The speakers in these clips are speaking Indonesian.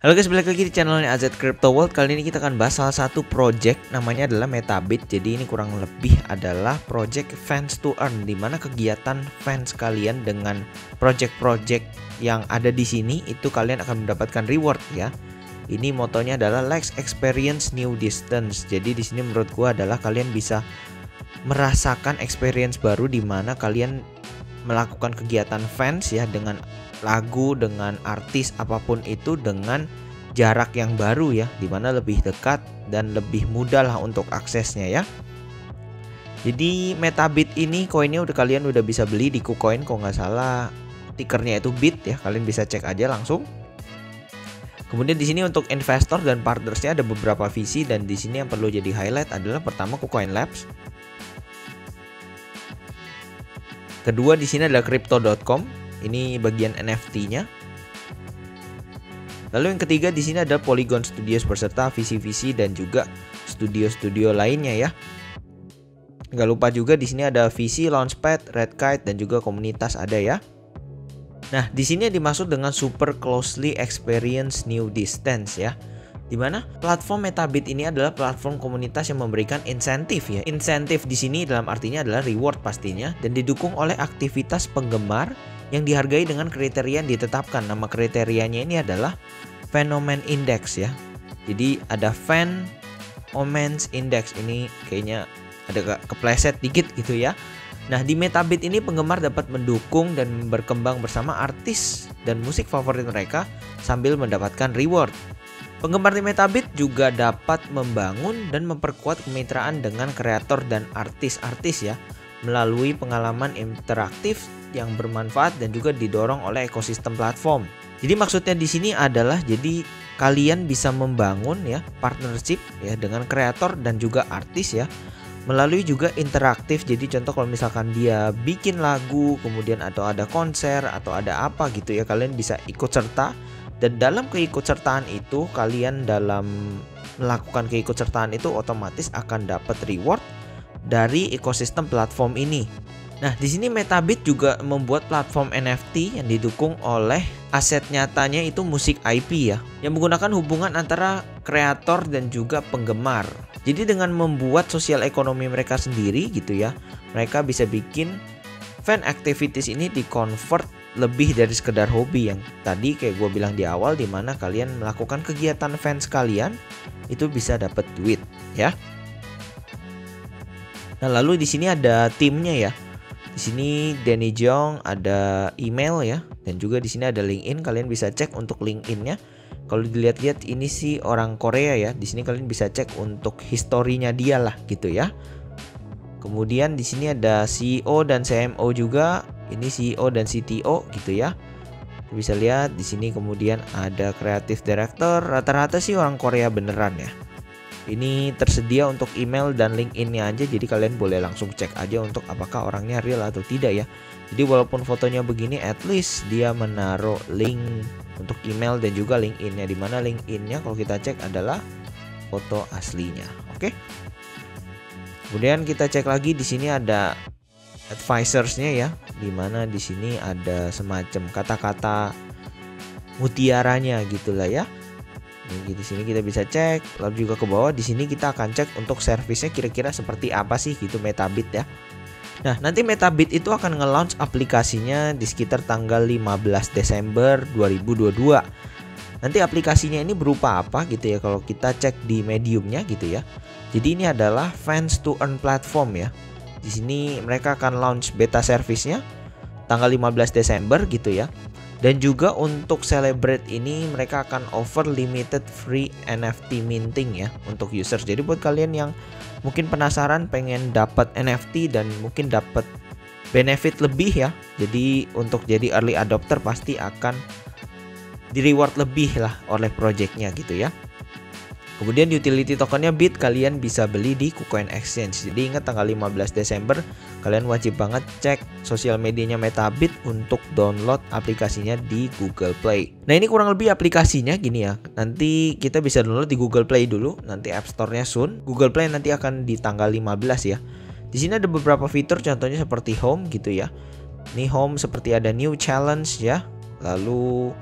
Halo guys, balik lagi di channelnya AZ Crypto World. Kali ini kita akan bahas salah satu project, namanya adalah Metabit. Jadi ini kurang lebih adalah project fans to earn, dimana kegiatan fans kalian dengan project-project yang ada di sini itu kalian akan mendapatkan reward ya. Ini motonya adalah Let's Experience New Distance. Jadi di sini menurut gua adalah kalian bisa merasakan experience baru di mana kalian melakukan kegiatan fans ya, dengan lagu, dengan artis apapun itu, dengan jarak yang baru ya, dimana lebih dekat dan lebih mudah lah untuk aksesnya ya. Jadi Metabit ini koinnya kalian udah bisa beli di KuCoin, kalau nggak salah tikernya itu BIT ya, kalian bisa cek aja langsung. Kemudian di sini untuk investor dan partnersnya ada beberapa visi, dan di sini yang perlu jadi highlight adalah pertama KuCoin Labs. Kedua di sini adalah Crypto.com, ini bagian NFT-nya. Lalu yang ketiga di sini ada Polygon Studios beserta visi-visi dan juga studio-studio lainnya ya. Nggak lupa juga di sini ada visi Launchpad, Red Kite dan juga komunitas ada ya. Nah, di sini dimaksud dengan super closely experience new distance ya. Dimana platform Metabit ini adalah platform komunitas yang memberikan insentif ya. Insentif di sini dalam artinya adalah reward pastinya, dan didukung oleh aktivitas penggemar yang dihargai dengan kriteria yang ditetapkan. Nama kriterianya ini adalah Phenomenon Index ya. Jadi ada Phenomenon Index, ini kayaknya ada kepleset dikit gitu ya. Nah, di Metabit ini penggemar dapat mendukung dan berkembang bersama artis dan musik favorit mereka sambil mendapatkan reward. Penggemar di Metabit juga dapat membangun dan memperkuat kemitraan dengan kreator dan artis-artis ya, melalui pengalaman interaktif yang bermanfaat dan juga didorong oleh ekosistem platform. Jadi maksudnya di sini adalah jadi kalian bisa membangun ya partnership ya dengan kreator dan juga artis ya, melalui juga interaktif. Jadi contoh kalau misalkan dia bikin lagu, kemudian atau ada konser atau ada apa gitu ya, kalian bisa ikut serta. Dan dalam keikutsertaan itu, kalian dalam melakukan keikutsertaan itu otomatis akan dapat reward dari ekosistem platform ini. Nah, di sini Metabit juga membuat platform NFT yang didukung oleh aset nyatanya itu musik IP ya, yang menggunakan hubungan antara kreator dan juga penggemar. Jadi dengan membuat sosial ekonomi mereka sendiri gitu ya, mereka bisa bikin fan activities ini di-convert lebih dari sekedar hobi yang tadi kayak gue bilang di awal, dimana kalian melakukan kegiatan fans kalian itu bisa dapat duit ya. Nah, lalu di sini ada timnya ya. Di sini Danny Jong, ada email ya, dan juga di sini ada LinkedIn. Kalian bisa cek untuk LinkedIn-nya. Kalau dilihat-lihat ini sih orang Korea ya. Di sini kalian bisa cek untuk historinya dia lah gitu ya. Kemudian di sini ada CEO dan CMO juga. Ini CEO dan CTO gitu ya. Bisa lihat di sini, kemudian ada Creative Director. Rata-rata sih orang Korea beneran ya. Ini tersedia untuk email dan LinkedIn-nya aja, jadi kalian boleh langsung cek aja untuk apakah orangnya real atau tidak ya. Jadi walaupun fotonya begini, at least dia menaruh link untuk email dan juga LinkedIn-nya, dimana LinkedIn-nya kalau kita cek adalah foto aslinya. Oke. Kemudian kita cek lagi di sini ada advisorsnya ya, dimana di sini ada semacam kata-kata mutiaranya gitulah ya. Di sini kita bisa cek, lalu juga ke bawah di sini kita akan cek untuk servisnya kira-kira seperti apa sih gitu Metabit ya. Nah, nanti Metabit itu akan nge-launch aplikasinya di sekitar tanggal 15 Desember 2022. Nanti aplikasinya ini berupa apa gitu ya, kalau kita cek di mediumnya gitu ya. Jadi ini adalah fans to earn platform ya. Di sini mereka akan launch beta service-nya tanggal 15 Desember gitu ya. Dan juga untuk celebrate ini mereka akan offer limited free NFT minting ya untuk users. Jadi buat kalian yang mungkin penasaran pengen dapat NFT dan mungkin dapat benefit lebih ya. Jadi untuk jadi early adopter pasti akan di reward lebih lah oleh projectnya gitu ya. Kemudian utility tokennya BIT kalian bisa beli di KuCoin Exchange. Jadi ingat tanggal 15 Desember kalian wajib banget cek sosial medianya Metabit untuk download aplikasinya di Google Play. Nah, ini kurang lebih aplikasinya gini ya. Nanti kita bisa download di Google Play dulu, nanti App Store-nya soon. Google Play nanti akan di tanggal 15 ya. Di sini ada beberapa fitur, contohnya seperti home gitu ya. Ini home seperti ada new challenge ya. Lalu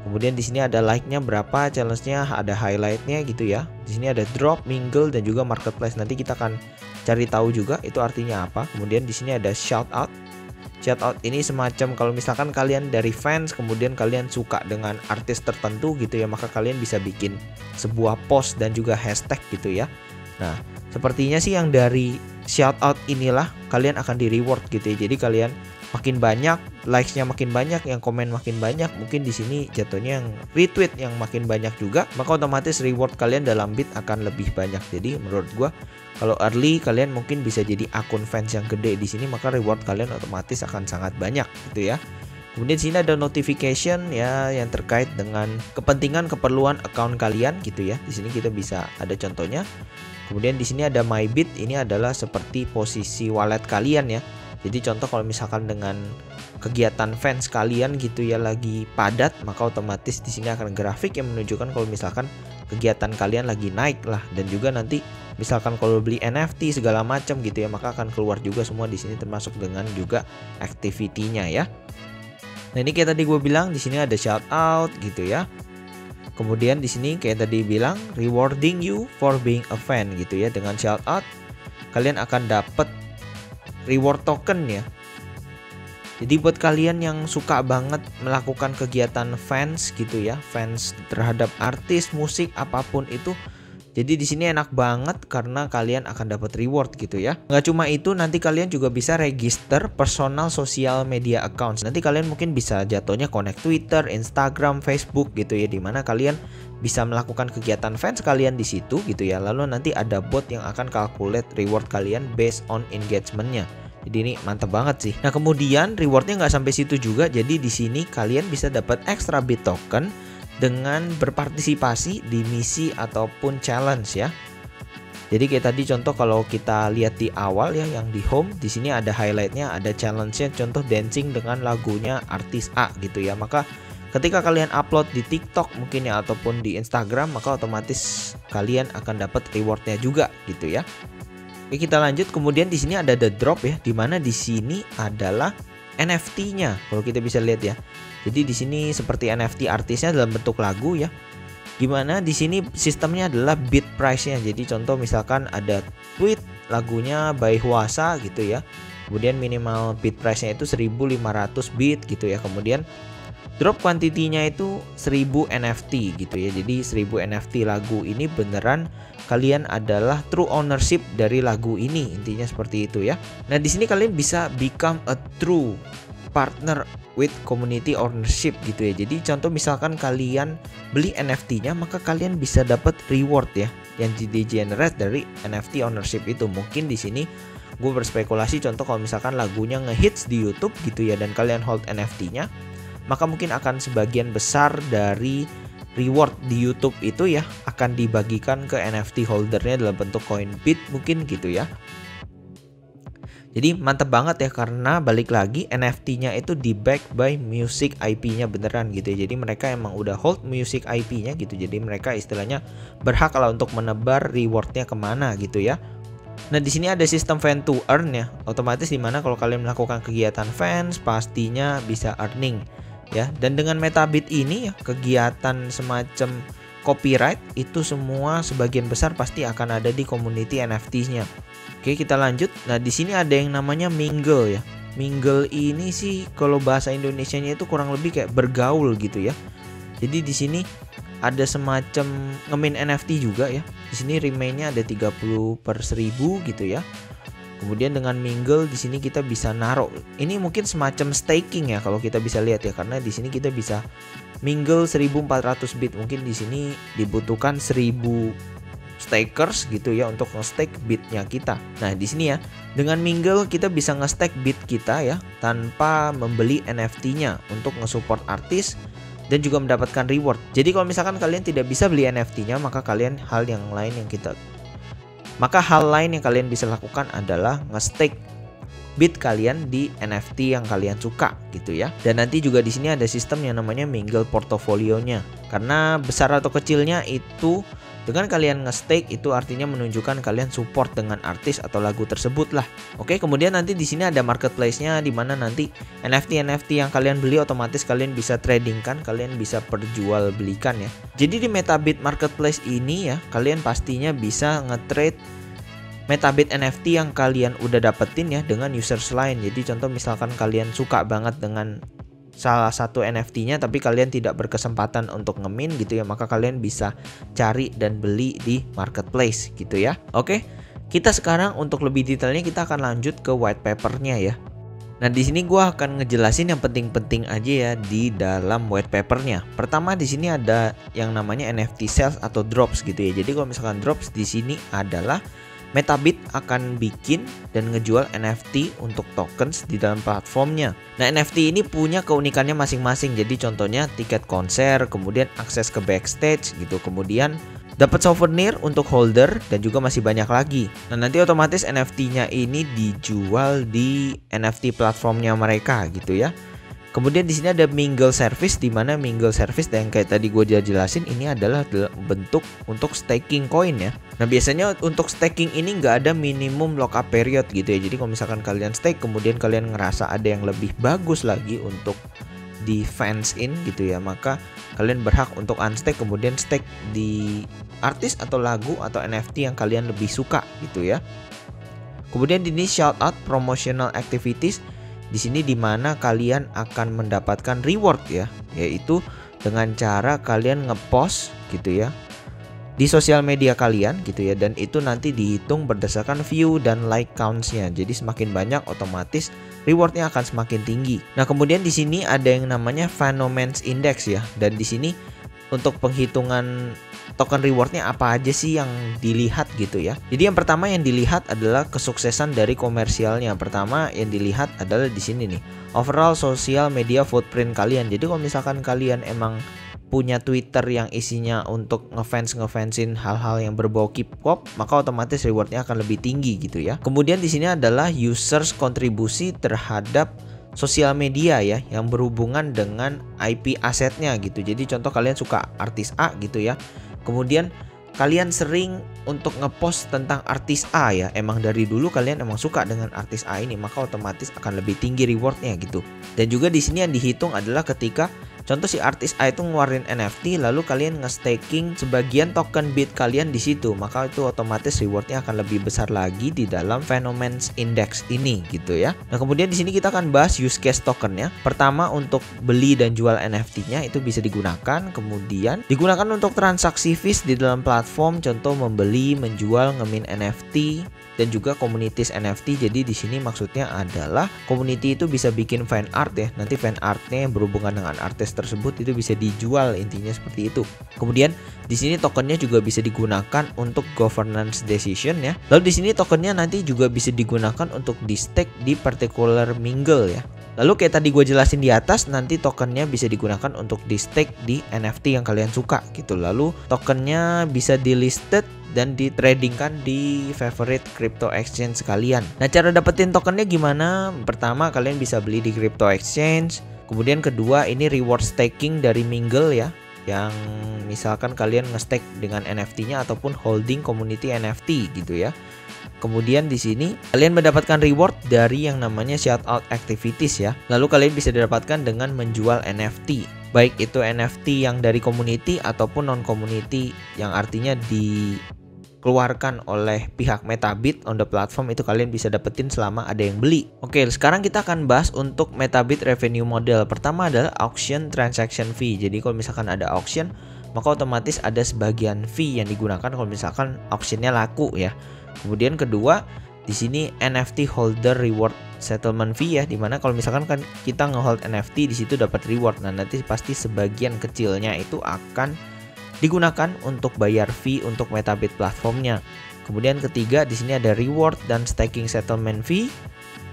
Kemudian di sini ada like-nya berapa, challenge-nya, ada highlight-nya gitu ya. Di sini ada drop, mingle, dan juga marketplace. Nanti kita akan cari tahu juga itu artinya apa. Kemudian di sini ada shout out. Shout out ini semacam kalau misalkan kalian dari fans, kemudian kalian suka dengan artis tertentu gitu ya, maka kalian bisa bikin sebuah post dan juga hashtag gitu ya. Nah, sepertinya sih yang dari shout out inilah kalian akan di reward gitu ya. Jadi kalian makin banyak, likes-nya makin banyak, yang komen makin banyak, mungkin di sini jatuhnya yang retweet yang makin banyak juga, maka otomatis reward kalian dalam Bit akan lebih banyak. Jadi menurut gua kalau early kalian mungkin bisa jadi akun fans yang gede di sini, maka reward kalian otomatis akan sangat banyak gitu ya. Kemudian di sini ada notification ya yang terkait dengan kepentingan keperluan account kalian gitu ya. Di sini kita bisa ada contohnya. Kemudian di sini ada My Bit, ini adalah seperti posisi wallet kalian ya. Jadi contoh kalau misalkan dengan kegiatan fans kalian gitu ya lagi padat, maka otomatis di sini akan grafik yang menunjukkan kalau misalkan kegiatan kalian lagi naik lah, dan juga nanti misalkan kalau beli NFT segala macam gitu ya, maka akan keluar juga semua di sini termasuk dengan juga activity-nya ya. Nah, ini kayak tadi gue bilang di sini ada shout out gitu ya. Kemudian di sini kayak tadi bilang rewarding you for being a fan gitu ya. Dengan shout out kalian akan dapat reward token ya. Jadi buat kalian yang suka banget melakukan kegiatan fans gitu ya, fans terhadap artis, musik, apapun itu, jadi di sini enak banget karena kalian akan dapat reward gitu ya. Nggak cuma itu, nanti kalian juga bisa register personal social media accounts. Nanti kalian mungkin bisa jatuhnya connect Twitter, Instagram, Facebook gitu ya, dimana kalian bisa melakukan kegiatan fans kalian di situ gitu ya. Lalu nanti ada bot yang akan calculate reward kalian based on engagementnya. Jadi ini mantap banget sih. Nah, kemudian rewardnya nggak sampai situ juga. Jadi di sini kalian bisa dapat extra bit token dengan berpartisipasi di misi ataupun challenge ya. Jadi kayak tadi contoh kalau kita lihat di awal ya, yang di home, di sini ada highlightnya, ada challenge-nya, contoh dancing dengan lagunya artis A gitu ya. Maka ketika kalian upload di TikTok mungkin ya ataupun di Instagram, maka otomatis kalian akan dapat rewardnya juga gitu ya. Oke, kita lanjut. Kemudian di sini ada the drop ya, dimana di sini adalah NFT-nya. Kalau kita bisa lihat ya. Jadi di sini seperti NFT artisnya dalam bentuk lagu ya. Gimana di sini sistemnya adalah bit price-nya. Jadi contoh misalkan ada tweet lagunya by Hwasa gitu ya. Kemudian minimal bit price-nya itu 1500 bit gitu ya. Kemudian drop quantity-nya itu 1000 NFT gitu ya. Jadi 1000 NFT lagu ini beneran kalian adalah true ownership dari lagu ini, intinya seperti itu ya. Nah, di sini kalian bisa become a true partner with community ownership gitu ya. Jadi contoh misalkan kalian beli NFT-nya, maka kalian bisa dapat reward ya yang di-generate dari NFT ownership itu. Mungkin di sini gue berspekulasi, contoh kalau misalkan lagunya ngehits di YouTube gitu ya dan kalian hold NFT-nya, maka mungkin akan sebagian besar dari reward di YouTube itu ya akan dibagikan ke NFT holdernya dalam bentuk koin bit mungkin gitu ya. Jadi mantep banget ya, karena balik lagi NFT-nya itu di back by music IP-nya beneran gitu ya. Jadi mereka emang udah hold music IP-nya gitu. Jadi mereka istilahnya berhak lah untuk menebar rewardnya kemana gitu ya. Nah, di sini ada sistem fan to earn ya. Otomatis dimana kalau kalian melakukan kegiatan fans pastinya bisa earning ya. Dan dengan Metabit ini ya, kegiatan semacam copyright itu semua sebagian besar pasti akan ada di community NFT-nya. Oke, kita lanjut. Nah, di sini ada yang namanya mingle ya. Mingle ini sih kalau bahasa Indonesianya itu kurang lebih kayak bergaul gitu ya. Jadi di sini ada semacam ngemin NFT juga ya. Di sini remainnya ada 30/1000 gitu ya. Kemudian dengan mingle di sini kita bisa naruh. Ini mungkin semacam staking ya kalau kita bisa lihat ya, karena di sini kita bisa mingle 1400 bit. Mungkin di sini dibutuhkan 1000 stakers gitu ya untuk nge-stake bitnya kita. Nah, di sini ya, dengan mingle kita bisa nge-stake bit kita ya tanpa membeli NFT-nya untuk nge-support artis dan juga mendapatkan reward. Jadi kalau misalkan kalian tidak bisa beli NFT-nya, maka hal lain yang kalian bisa lakukan adalah nge-stake bit kalian di NFT yang kalian suka gitu ya. Dan nanti juga di sini ada sistem yang namanya mingle portofolionya. Karena besar atau kecilnya itu Dengan kalian nge-stake itu artinya menunjukkan kalian support dengan artis atau lagu tersebut lah. Oke, kemudian nanti di sini ada marketplace-nya di mana nanti NFT yang kalian beli otomatis kalian bisa tradingkan, kalian bisa perjualbelikan ya. Jadi di Metabit Marketplace ini ya, kalian pastinya bisa nge-trade Metabit NFT yang kalian udah dapetin ya dengan users lain. Jadi contoh misalkan kalian suka banget dengan salah satu NFT-nya tapi kalian tidak berkesempatan untuk ngemin gitu ya, maka kalian bisa cari dan beli di marketplace gitu ya. Oke, kita sekarang untuk lebih detailnya kita akan lanjut ke white paper-nya ya. Nah, di sini gua akan ngejelasin yang penting-penting aja ya di dalam white paper-nya. Pertama di sini ada yang namanya NFT sales atau drops gitu ya. Jadi kalau misalkan drops di sini adalah Metabit akan bikin dan ngejual NFT untuk tokens di dalam platformnya. Nah, NFT ini punya keunikannya masing-masing. Jadi contohnya tiket konser, kemudian akses ke backstage gitu, kemudian dapat souvenir untuk holder dan juga masih banyak lagi. Nah, nanti otomatis NFT-nya ini dijual di NFT platformnya mereka gitu ya. Kemudian di sini ada mingle service, di mana mingle service yang kayak tadi gue jelasin ini adalah bentuk untuk staking koin ya. Nah, biasanya untuk staking ini nggak ada minimum lockup period gitu ya. Jadi kalau misalkan kalian stake kemudian kalian ngerasa ada yang lebih bagus lagi untuk di fans in gitu ya, maka kalian berhak untuk unstake kemudian stake di artis atau lagu atau NFT yang kalian lebih suka gitu ya. Kemudian ini shout out promotional activities. Di sini dimana kalian akan mendapatkan reward ya, yaitu dengan cara kalian ngepost gitu ya di sosial media kalian gitu ya, dan itu nanti dihitung berdasarkan view dan like counts-nya. Jadi semakin banyak otomatis rewardnya akan semakin tinggi. Nah, kemudian di sini ada yang namanya Phenomens Index ya, dan di sini untuk penghitungan token rewardnya apa aja sih yang dilihat gitu ya. Jadi yang pertama yang dilihat adalah kesuksesan dari komersialnya. Pertama yang dilihat adalah di sini nih, overall social media footprint kalian. Jadi kalau misalkan kalian emang punya Twitter yang isinya untuk ngefansin hal-hal yang berbau K-pop, maka otomatis rewardnya akan lebih tinggi gitu ya. Kemudian di sini adalah users kontribusi terhadap sosial media ya yang berhubungan dengan IP asetnya gitu. Jadi contoh kalian suka artis A gitu ya, kemudian kalian sering untuk ngepost tentang artis A ya, emang dari dulu kalian emang suka dengan artis A ini, maka otomatis akan lebih tinggi rewardnya gitu. Dan juga di sini yang dihitung adalah ketika contoh si artis A itu ngeluarin NFT, lalu kalian nge-staking sebagian token bit kalian di situ, maka itu otomatis rewardnya akan lebih besar lagi di dalam Phenomens Index ini gitu ya. Nah, kemudian di sini kita akan bahas use case tokennya. Pertama untuk beli dan jual NFT-nya itu bisa digunakan, kemudian digunakan untuk transaksi fees di dalam platform, contoh membeli, menjual, ngemin NFT, dan juga communities NFT. Jadi di sini maksudnya adalah community itu bisa bikin fan art ya. Nanti fan artnya yang berhubungan dengan artis tersebut itu bisa dijual, intinya seperti itu. Kemudian di sini tokennya juga bisa digunakan untuk governance decision ya. Lalu di sini tokennya nanti juga bisa digunakan untuk di stake di particular mingle ya. Lalu kayak tadi gue jelasin di atas, nanti tokennya bisa digunakan untuk di stake di NFT yang kalian suka gitu. Lalu tokennya bisa di listed dan ditradingkan di favorite crypto exchange kalian. Nah, cara dapetin tokennya gimana? Pertama kalian bisa beli di crypto exchange. Kemudian kedua ini reward staking dari mingle ya, yang misalkan kalian nge-stake dengan NFT-nya ataupun holding community NFT gitu ya. Kemudian di sini kalian mendapatkan reward dari yang namanya shoutout activities ya. Lalu kalian bisa didapatkan dengan menjual NFT. Baik itu NFT yang dari community ataupun non community, yang artinya dikeluarkan oleh pihak Metabit on the platform, itu kalian bisa dapetin selama ada yang beli. Oke, sekarang kita akan bahas untuk Metabit revenue model. Pertama adalah auction transaction fee. Jadi kalau misalkan ada auction, maka otomatis ada sebagian fee yang digunakan kalau misalkan auctionnya laku ya. Kemudian kedua, di sini NFT holder reward settlement fee ya, dimana kalau misalkan kan kita ngehold NFT di situ dapat reward. Nah, nanti pasti sebagian kecilnya itu akan digunakan untuk bayar fee untuk Metabit platformnya. Kemudian ketiga, di sini ada reward dan staking settlement fee.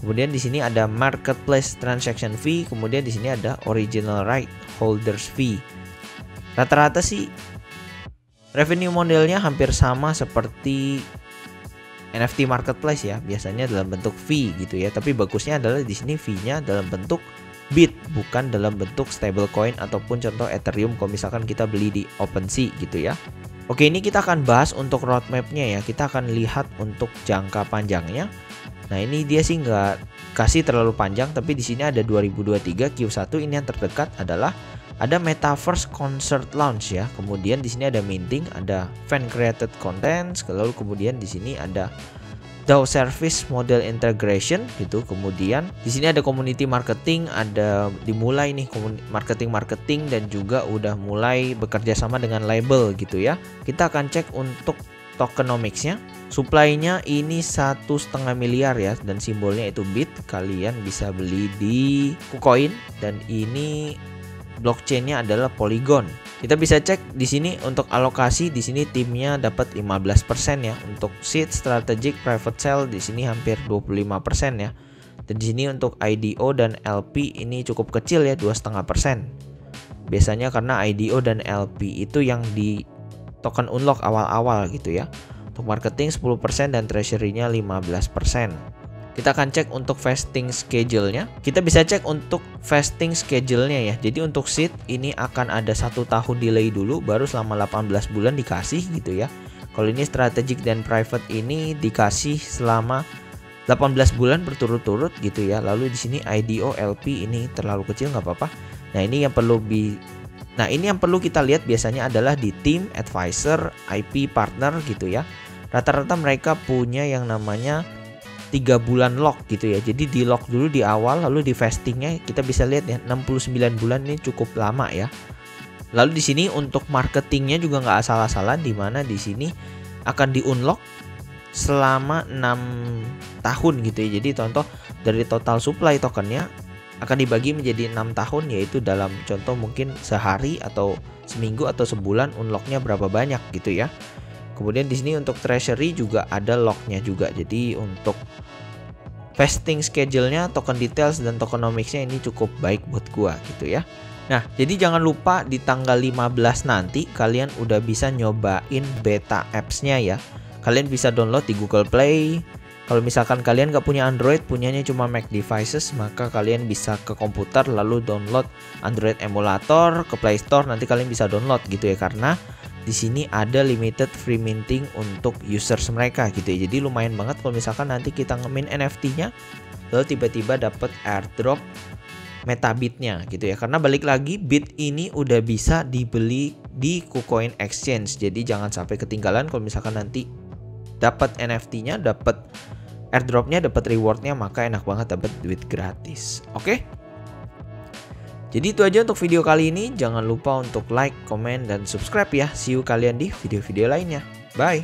Kemudian di sini ada marketplace transaction fee. Kemudian di sini ada original right holders fee. Rata-rata sih revenue modelnya hampir sama seperti NFT marketplace ya, biasanya dalam bentuk fee gitu ya. Tapi bagusnya adalah di sini fee-nya dalam bentuk bit, bukan dalam bentuk stablecoin ataupun contoh Ethereum kalau misalkan kita beli di OpenSea gitu ya. Oke, ini kita akan bahas untuk roadmapnya ya. Kita akan lihat untuk jangka panjangnya. Nah, ini dia sih nggak kasih terlalu panjang, tapi di sini ada 2023 Q1. Ini yang terdekat adalah ada Metaverse Concert Launch ya. Kemudian di sini ada minting, ada fan created contents, lalu kemudian di sini ada DAO service model integration gitu. Kemudian di sini ada community marketing, ada dimulai nih marketing dan juga udah mulai bekerja sama dengan label gitu ya. Kita akan cek untuk tokenomics-nya. Supply-nya ini 1,5 miliar ya, dan simbolnya itu BIT. Kalian bisa beli di KuCoin dan ini blockchain-nya adalah Polygon. Kita bisa cek di sini untuk alokasi, di sini timnya dapat 15% ya. Untuk seed, strategic, private sale di sini hampir 25% ya. Dan di sini untuk IDO dan LP ini cukup kecil ya, 2,5%. Biasanya karena IDO dan LP itu yang di token unlock awal-awal gitu ya. Untuk marketing 10% dan treasury-nya 15%. Kita akan cek untuk vesting schedule-nya. Kita bisa cek untuk vesting schedule-nya ya. Jadi untuk seed ini akan ada 1 tahun delay dulu, baru selama 18 bulan dikasih gitu ya. Kalau ini strategic dan private ini dikasih selama 18 bulan berturut-turut gitu ya. Lalu di sini IDO LP ini terlalu kecil, nggak apa-apa. Nah, ini yang perlu kita lihat biasanya adalah di tim, advisor, IP partner gitu ya. Rata-rata mereka punya yang namanya 3 bulan lock gitu ya. Jadi di lock dulu di awal, lalu di vestingnya kita bisa lihat ya 69 bulan ini cukup lama ya. Lalu di sini untuk marketingnya juga nggak asal-asalan, di mana di sini akan di unlock selama 6 tahun gitu ya. Jadi contoh dari total supply tokennya akan dibagi menjadi 6 tahun, yaitu dalam contoh mungkin sehari atau seminggu atau sebulan unlocknya berapa banyak gitu ya. Kemudian di sini untuk treasury juga ada locknya juga. Jadi untuk vesting schedule-nya, token details dan tokenomics-nya ini cukup baik buat gua gitu ya. Nah, jadi jangan lupa di tanggal 15 nanti kalian udah bisa nyobain beta apps-nya ya. Kalian bisa download di Google Play. Kalau misalkan kalian nggak punya Android, punyanya cuma Mac devices, maka kalian bisa ke komputer lalu download Android emulator ke Play Store. Nanti kalian bisa download gitu ya, karena di sini ada limited free minting untuk users mereka gitu ya. Jadi lumayan banget kalau misalkan nanti kita ngemin NFT-nya lalu tiba-tiba dapat airdrop Metabit-nya gitu ya. Karena balik lagi, Bit ini udah bisa dibeli di KuCoin Exchange. Jadi jangan sampai ketinggalan kalau misalkan nanti dapat NFT-nya, dapat airdrop-nya, dapat reward-nya, maka enak banget dapat duit gratis. Oke? Jadi itu aja untuk video kali ini. Jangan lupa untuk like, komen, dan subscribe ya. See you kalian di video-video lainnya. Bye!